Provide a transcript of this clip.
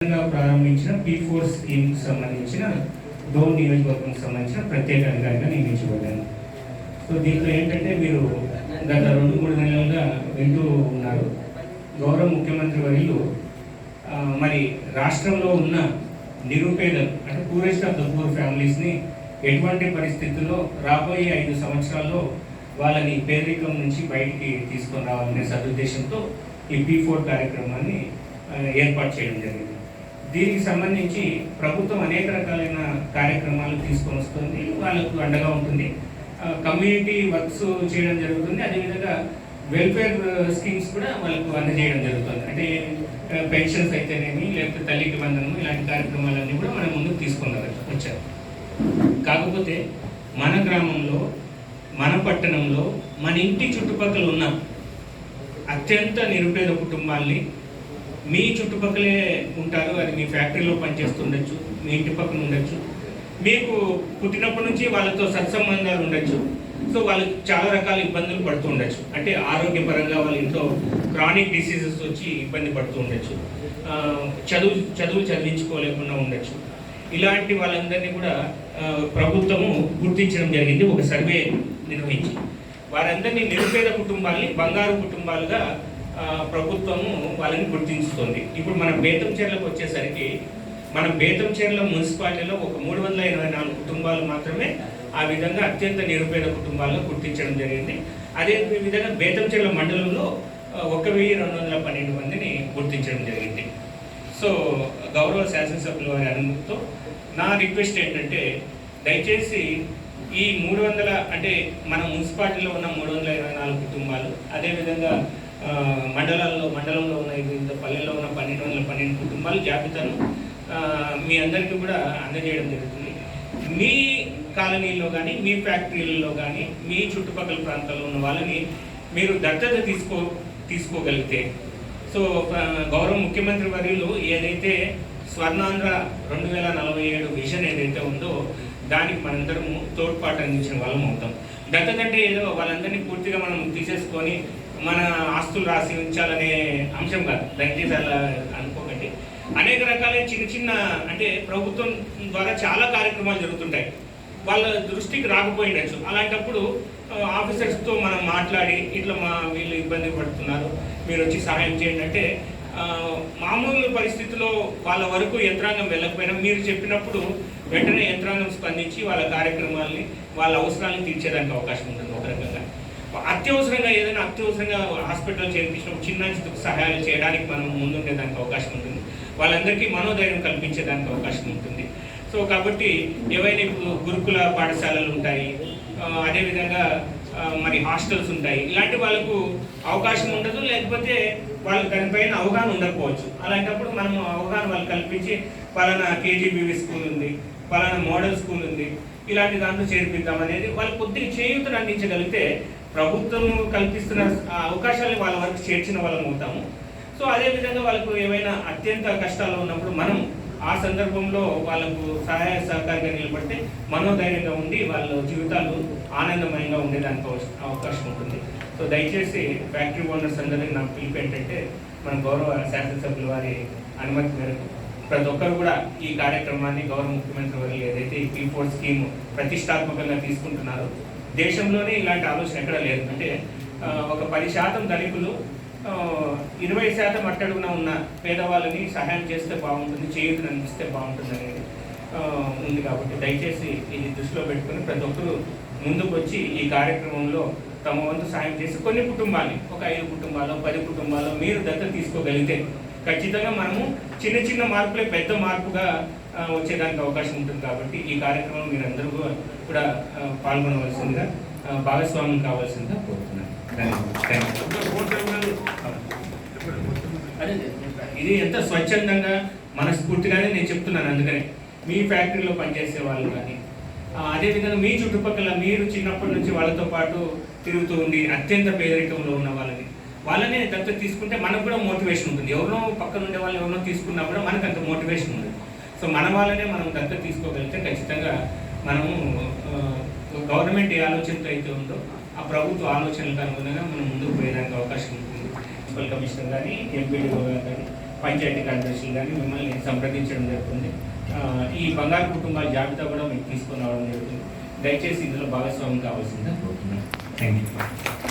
ప్రారంభించిన P4 scheme సంబంధించిన డోన్ నియోజకవర్గం సంబంధించిన ప్రత్యేక అధికారిగా నియమించబడ్డాను. సో దీంట్లో ఏంటంటే మీరు గత 2-3 నెలలుగా వింటూ ఉన్నారు. గౌరవ ముఖ్యమంత్రి వర్యులు మరి రాష్ట్రంలో ఉన్న నిరుపేదలు అంటే పూరెస్ట్ ఆఫ్ ద పూర్ ఫ్యామిలీస్ని ఎటువంటి పరిస్థితుల్లో రాబోయే 5 సంవత్సరాల్లో వాళ్ళని పేదరికం నుంచి బయటికి తీసుకొని రావాలనే సదుద్దేశంతో ఈ P4 కార్యక్రమాన్ని ఏర్పాటు చేయడం జరిగింది. దీనికి సంబంధించి ప్రభుత్వం అనేక రకాలైన కార్యక్రమాలు తీసుకొని వస్తుంది, వాళ్ళకు అండగా ఉంటుంది, కమ్యూనిటీ వర్క్స్ చేయడం జరుగుతుంది, అదేవిధంగా వెల్ఫేర్ స్కీమ్స్ కూడా వాళ్ళకు అందజేయడం జరుగుతుంది. అంటే పెన్షన్స్ అయితేనేమి లేకపోతే తల్లికి వందనము ఇలాంటి కార్యక్రమాలన్నీ కూడా మనం ముందుకు తీసుకున్నారు వచ్చారు. కాకపోతే మన గ్రామంలో మన పట్టణంలో మన ఇంటి చుట్టుపక్కల ఉన్న అత్యంత నిరుపేద కుటుంబాల్ని మీ చుట్టుపక్కలే ఉంటారు, అది మీ ఫ్యాక్టరీలో పనిచేస్తుండొచ్చు, మీ ఇంటి పక్కన ఉండొచ్చు, మీకు పుట్టినప్పటి నుంచి వాళ్ళతో సత్సంబంధాలు ఉండొచ్చు. సో వాళ్ళకి చాలా రకాల ఇబ్బందులు పడుతూ ఉండొచ్చు. అంటే ఆరోగ్యపరంగా వాళ్ళ ఇంట్లో క్రానిక్ డిసీజెస్ వచ్చి ఇబ్బంది పడుతూ ఉండొచ్చు, చదువు చదివించుకోలేకుండా ఉండొచ్చు. ఇలాంటి వాళ్ళందరినీ కూడా ప్రభుత్వము గుర్తించడం జరిగింది, ఒక సర్వే నిర్వహించి వారందరినీ నిరుపేద కుటుంబాలని బంగారు కుటుంబాలుగా ప్రభుత్వము వాళ్ళని గుర్తించుతుంది. ఇప్పుడు మన బేతంచెర్లకు వచ్చేసరికి మన బేతంచెర్ల మున్సిపాలిటీలో ఒక 384 కుటుంబాలు మాత్రమే ఆ విధంగా అత్యంత నిరుపేద కుటుంబాలను గుర్తించడం జరిగింది. అదే విధంగా బేతంచెర్ల మండలంలో 1212 మందిని గుర్తించడం జరిగింది. సో గౌరవ శాసనసభ్యుల వారి అనుమతితో నా రిక్వెస్ట్ ఏంటంటే దయచేసి ఈ 300 అంటే మన మున్సిపాలిటీలో ఉన్న 324 కుటుంబాలు, అదేవిధంగా మండలంలో ఉన్న 5 పల్లెల్లో ఉన్న 1212 కుటుంబాల జాబితాను మీ అందరికీ కూడా అందజేయడం జరుగుతుంది. మీ కాలనీలో కానీ మీ ఫ్యాక్టరీలలో కానీ మీ చుట్టుపక్కల ప్రాంతాల్లో ఉన్న వాళ్ళని మీరు దత్తత తీసుకోగలిగితే, సో గౌరవ ముఖ్యమంత్రి వర్యులు ఏదైతే స్వర్ణాంధ్ర 2047 విజన్ ఏదైతే ఉందో దానికి మనందరము తోడ్పాటు అందించిన వాళ్ళం అవుతాం. దత్తత అంటే ఏదో వాళ్ళందరినీ పూర్తిగా మనం తీసేసుకొని మన ఆస్తులు రాసి ఉంచాలనే అంశం కాదు, దయచేసి అలా అనుకోకండి. అనేక రకాలైన చిన్న అంటే ప్రభుత్వం ద్వారా చాలా కార్యక్రమాలు జరుగుతుంటాయి, వాళ్ళ దృష్టికి రాకపోయిండొచ్చు. అలాంటప్పుడు ఆఫీసర్స్తో మనం మాట్లాడి ఇట్లా వీళ్ళు ఇబ్బంది పడుతున్నారు, మీరు వచ్చి సహాయం చేయండి అంటే మామూలు పరిస్థితుల్లో వాళ్ళ వరకు యంత్రాంగం వెళ్ళకపోయినా మీరు చెప్పినప్పుడు వెంటనే యంత్రాంగం స్పందించి వాళ్ళ కార్యక్రమాలని వాళ్ళ అవసరాలను తీర్చేదానికి అవకాశం ఉంటుంది. ఒక రకంగా అత్యవసరంగా ఏదైనా హాస్పిటల్ చేర్పించినప్పుడు చిన్న సహాయాలు చేయడానికి మనం ముందుండేదానికి అవకాశం ఉంటుంది, వాళ్ళందరికీ మనోధైర్యం కల్పించేదానికి అవకాశం ఉంటుంది. సో కాబట్టి ఏవైనా ఇప్పుడు గురుకుల పాఠశాలలు ఉంటాయి, అదేవిధంగా మరి హాస్టల్స్ ఉంటాయి, ఇలాంటి వాళ్ళకు అవకాశం ఉండదు, లేకపోతే వాళ్ళకి దానిపైన అవగాహన ఉండకపోవచ్చు. అలాంటప్పుడు మనం అవగాహన వాళ్ళు కల్పించి పలానా KGBV స్కూల్ ఉంది, పలానా మోడల్ స్కూల్ ఉంది, ఇలాంటి దాంట్లో చేర్పిద్దాం అనేది వాళ్ళు కొద్దిగా చేయూతను అందించగలిగితే ప్రభుత్వం కల్పిస్తున్న అవకాశాలను వాళ్ళ వరకు చేర్చిన వాళ్ళం అవుతాము. సో అదేవిధంగా వాళ్ళకు ఏమైనా అత్యంత కష్టాలు ఉన్నప్పుడు మనం ఆ సందర్భంలో వాళ్ళకు సహాయ సహకారంగా నిలబడితే మనోధైర్యంగా ఉండి వాళ్ళ జీవితాలు ఆనందమయంగా ఉండేదానికి అవకాశం ఉంటుంది. సో దయచేసి ఫ్యాక్టరీ ఓనర్స్ అందరికీ నాకు పిలుపు ఏంటంటే మన గౌరవ శాసనసభ్యుల వారి అనుమతి మేరకు ప్రతి ఒక్కరు కూడా ఈ కార్యక్రమాన్ని గౌరవ ముఖ్యమంత్రి వారు ఏదైతే ఈ P4 స్కీమ్ ప్రతిష్టాత్మకంగా తీసుకుంటున్నారో దేశంలోనే ఇలాంటి ఆలోచన ఎక్కడ లేదు. అంటే ఒక 10% ధనికులు 20% అట్టడుగున ఉన్న పేదవాళ్ళని సహాయం చేస్తే బాగుంటుంది, చేయూతను అందిస్తే బాగుంటుంది అనేది ఉంది. కాబట్టి దయచేసి ఇది దృష్టిలో పెట్టుకుని ప్రతి ఒక్కరు ముందుకు వచ్చి ఈ కార్యక్రమంలో తమ వంతు సాయం చేసి కొన్ని కుటుంబాన్ని ఒక 5 కుటుంబాలు 10 కుటుంబాలు మీరు దత్తత తీసుకోగలిగితే ఖచ్చితంగా మనము చిన్న మార్పులే పెద్ద మార్పుగా వచ్చేదానికి అవకాశం ఉంటుంది. కాబట్టి ఈ కార్యక్రమం మీరందరూ కూడా పాల్గొనవలసిందిగా భాగస్వామ్యం కావాల్సిందిగా కోరుతున్నాను. అదే ఇది ఎంత స్వచ్ఛందంగా మనస్ఫూర్తిగానే నేను చెప్తున్నాను. అందుకనే మీ ఫ్యాక్టరీలో పనిచేసే వాళ్ళు కానీ అదేవిధంగా మీ చుట్టుపక్కల మీరు చిన్నప్పటి నుంచి వాళ్ళతో పాటు తిరుగుతూ ఉండి అత్యంత పేదరికంలో ఉన్న వాళ్ళనే దత్తత తీసుకుంటే మనకు కూడా మోటివేషన్ ఉంటుంది. ఎవరినో పక్కన ఉండే వాళ్ళు ఎవరినో తీసుకున్నా కూడా మనకు అంత మోటివేషన్ ఉంటుంది. సో మన వాళ్ళనే మనం దత్తత తీసుకోగలిగితే ఖచ్చితంగా మనము గవర్నమెంట్ ఏ ఆలోచనతో అయితే ఉందో ఆ ప్రభుత్వ ఆలోచనలకు అనుగుణంగా మనం ముందుకు పోయేదానికి అవకాశం ఉంటుంది. మున్సిపల్ కమిషనర్ కానీ ఎంపీడీఓ కానీ పంచాయతీ కార్యదర్శులు కానీ మిమ్మల్ని సంప్రదించడం జరుగుతుంది. ఈ బంగారు కుటుంబాల జాబితా కూడా మీకు తీసుకొని రావడం జరుగుతుంది. దయచేసి ఇందులో భాగస్వామ్యం కావాల్సిందిగా కోరుతున్నాను. Thank you.